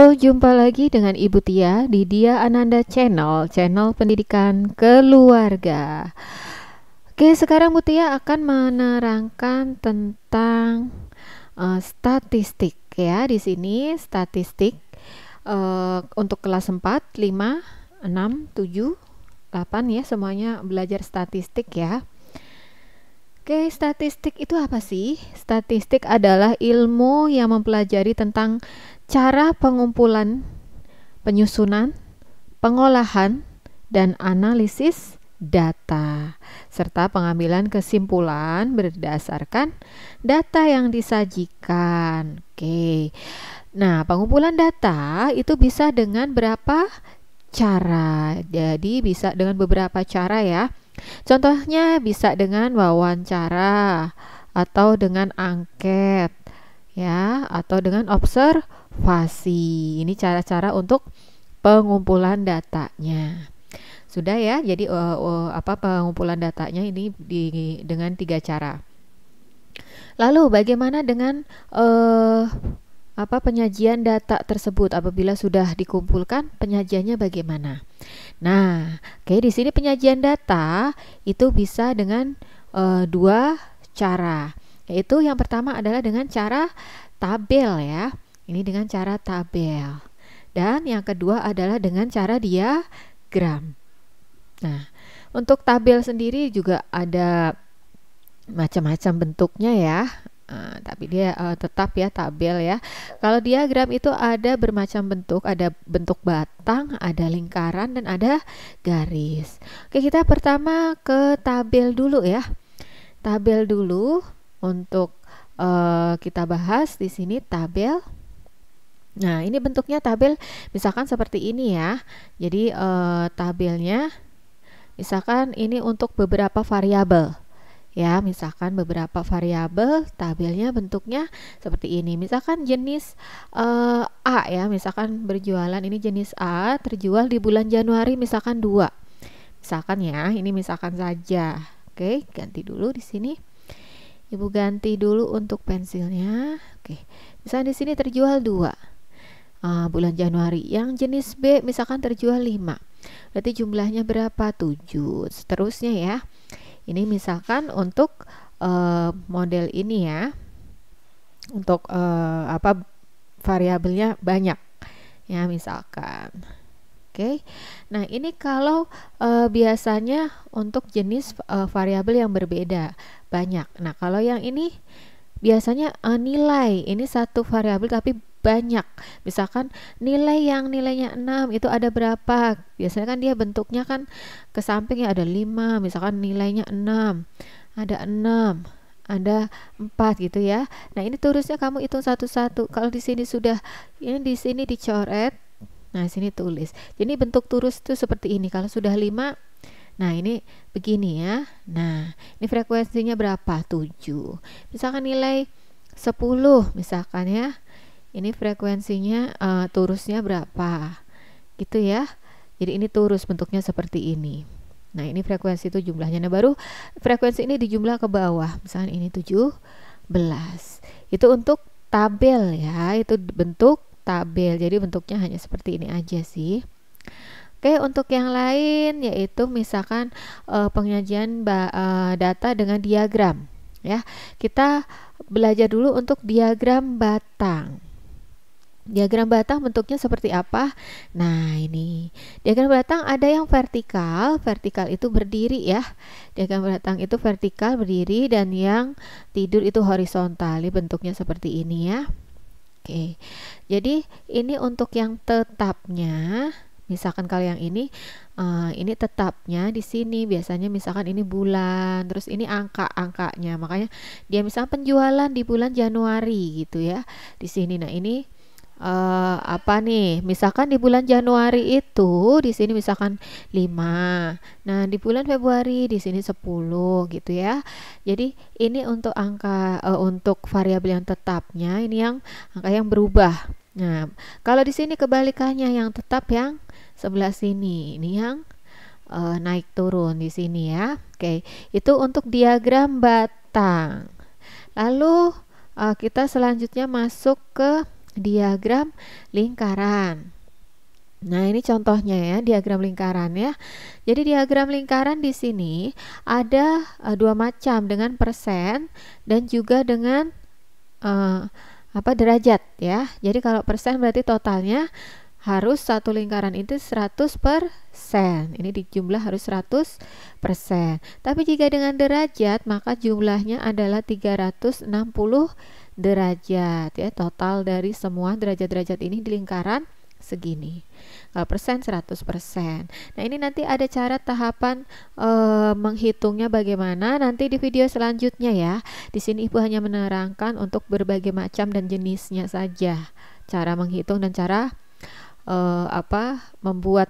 Halo, jumpa lagi dengan Ibu Tia di Dia Ananda Channel, channel pendidikan keluarga. Oke, sekarang Bu Tia akan menerangkan tentang statistik ya. Di sini statistik untuk kelas 4, 5, 6, 7, 8 ya, semuanya belajar statistik ya. Oke, statistik itu apa sih? Statistik adalah ilmu yang mempelajari tentang cara pengumpulan, penyusunan, pengolahan, dan analisis data, serta pengambilan kesimpulan berdasarkan data yang disajikan. Oke, nah pengumpulan data itu bisa dengan berapa cara. Jadi bisa dengan beberapa cara ya. Contohnya bisa dengan wawancara atau dengan angket ya, atau dengan observasi. Ini cara-cara untuk pengumpulan datanya. Sudah ya. Jadi pengumpulan datanya ini dengan 3 cara. Lalu bagaimana dengan penyajian data tersebut apabila sudah dikumpulkan, penyajiannya bagaimana? Nah, oke, di sini penyajian data itu bisa dengan 2 cara. Yaitu yang pertama adalah dengan cara tabel ya. Ini dengan cara tabel. Dan yang kedua adalah dengan cara diagram. Nah, untuk tabel sendiri juga ada macam-macam bentuknya ya. Tapi dia tetap ya tabel ya. Kalau diagram itu ada bermacam bentuk, ada bentuk batang, ada lingkaran, dan ada garis. Oke, kita pertama ke tabel dulu ya. Tabel dulu untuk kita bahas di sini tabel. Nah, ini bentuknya tabel misalkan seperti ini ya. Jadi tabelnya misalkan ini untuk beberapa variabel. Ya, misalkan beberapa variabel, tabelnya bentuknya seperti ini. Misalkan jenis A ya, misalkan berjualan ini jenis A, terjual di bulan Januari misalkan 2. Misalkan ya, ini misalkan saja. Oke, ganti dulu di sini. Ibu ganti dulu untuk pensilnya. Oke. Misalkan di sini terjual 2. Bulan Januari. Yang jenis B misalkan terjual 5. Berarti jumlahnya berapa? 7. Seterusnya ya. Ini misalkan untuk model ini ya, untuk variabelnya banyak ya misalkan. Oke, nah ini kalau biasanya untuk jenis variabel yang berbeda banyak. Nah kalau yang ini biasanya nilai, ini satu variabel tapi banyak. Misalkan nilai yang nilainya 6 itu ada berapa? Biasanya kan dia bentuknya kan ke samping ya, ada 5, misalkan nilainya 6. Ada 6, ada 4 gitu ya. Nah, ini tulisnya kamu hitung satu-satu. Kalau di sini sudah ini di sini dicoret. Nah, sini tulis. Jadi bentuk turus itu seperti ini. Kalau sudah 5, nah ini begini ya. Nah, ini frekuensinya berapa? 7. Misalkan nilai 10 misalkan ya. Ini frekuensinya turusnya berapa gitu ya. Jadi ini turus bentuknya seperti ini. Nah ini frekuensi itu jumlahnya. Nah baru frekuensi ini dijumlah ke bawah. Misalnya ini 17. Itu untuk tabel ya. Itu bentuk tabel. Jadi bentuknya hanya seperti ini aja sih. Oke, untuk yang lain yaitu misalkan penyajian data dengan diagram ya. Kita belajar dulu untuk diagram batang. Diagram batang bentuknya seperti apa? Nah, ini. Diagram batang ada yang vertikal, vertikal itu berdiri ya. Diagram batang itu vertikal berdiri, dan yang tidur itu horizontal. Ini bentuknya seperti ini ya. Oke. Jadi, ini untuk yang tetapnya. Misalkan kalau yang ini tetapnya di sini biasanya misalkan ini bulan, terus ini angka-angkanya. Makanya dia misalkan penjualan di bulan Januari gitu ya. Di sini. Nah, ini misalkan di bulan Januari itu di sini misalkan 5. Nah, di bulan Februari di sini 10 gitu ya. Jadi ini untuk angka untuk variabel yang tetapnya, ini yang angka yang berubah. Nah, kalau di sini kebalikannya, yang tetap yang sebelah sini. Ini yang naik turun di sini ya. Oke, itu untuk diagram batang. Lalu kita selanjutnya masuk ke diagram lingkaran. Nah, ini contohnya ya, diagram lingkaran ya. Jadi diagram lingkaran di sini ada dua macam, dengan persen dan juga dengan derajat ya. Jadi kalau persen berarti totalnya harus satu lingkaran itu 100%. Ini dijumlah harus 100%. Tapi jika dengan derajat maka jumlahnya adalah 360 derajat ya. Total dari semua derajat-derajat ini di lingkaran segini. Kalau persen 100%. Nah, ini nanti ada cara tahapan menghitungnya bagaimana nanti di video selanjutnya ya. Di sini Ibu hanya menerangkan untuk berbagai macam dan jenisnya saja. Cara menghitung dan cara membuat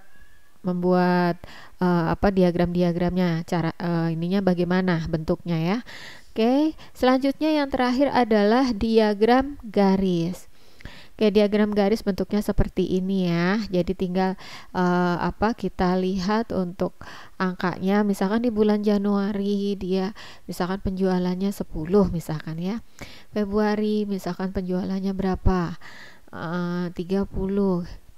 diagram-diagramnya, cara ininya bagaimana bentuknya ya. Oke, selanjutnya yang terakhir adalah diagram garis. Oke, diagram garis bentuknya seperti ini ya. Jadi tinggal kita lihat untuk angkanya. Misalkan di bulan Januari dia misalkan penjualannya 10 misalkan ya. Februari misalkan penjualannya berapa? 30.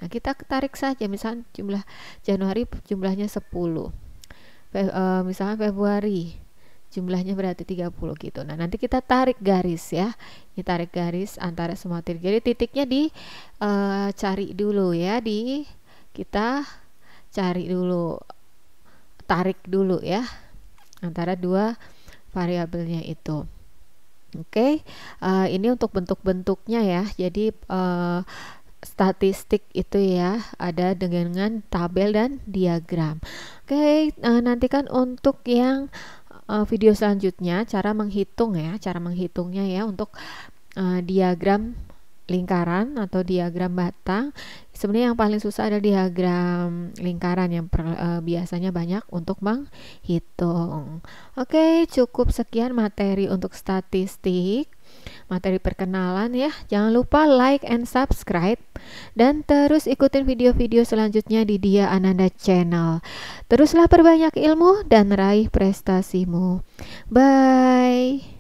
Nah, kita tarik saja misalkan jumlah Januari jumlahnya 10. Misalkan Februari jumlahnya berarti 30 gitu. Nah, nanti kita tarik garis ya. Ini tarik garis antara semua titik. Jadi titiknya cari dulu ya, kita cari dulu, tarik dulu ya antara dua variabelnya itu. Oke, ini untuk bentuk-bentuknya ya. Jadi statistik itu ya ada dengan tabel dan diagram. Oke, nantikan untuk yang video selanjutnya cara menghitung ya, cara menghitungnya ya untuk diagram lingkaran atau diagram batang. Sebenarnya yang paling susah adalah diagram lingkaran yang biasanya banyak untuk menghitung. Oke, cukup sekian materi untuk statistik, materi perkenalan ya. Jangan lupa like and subscribe dan terus ikutin video-video selanjutnya di Dia Ananda Channel. Teruslah perbanyak ilmu dan raih prestasimu. Bye.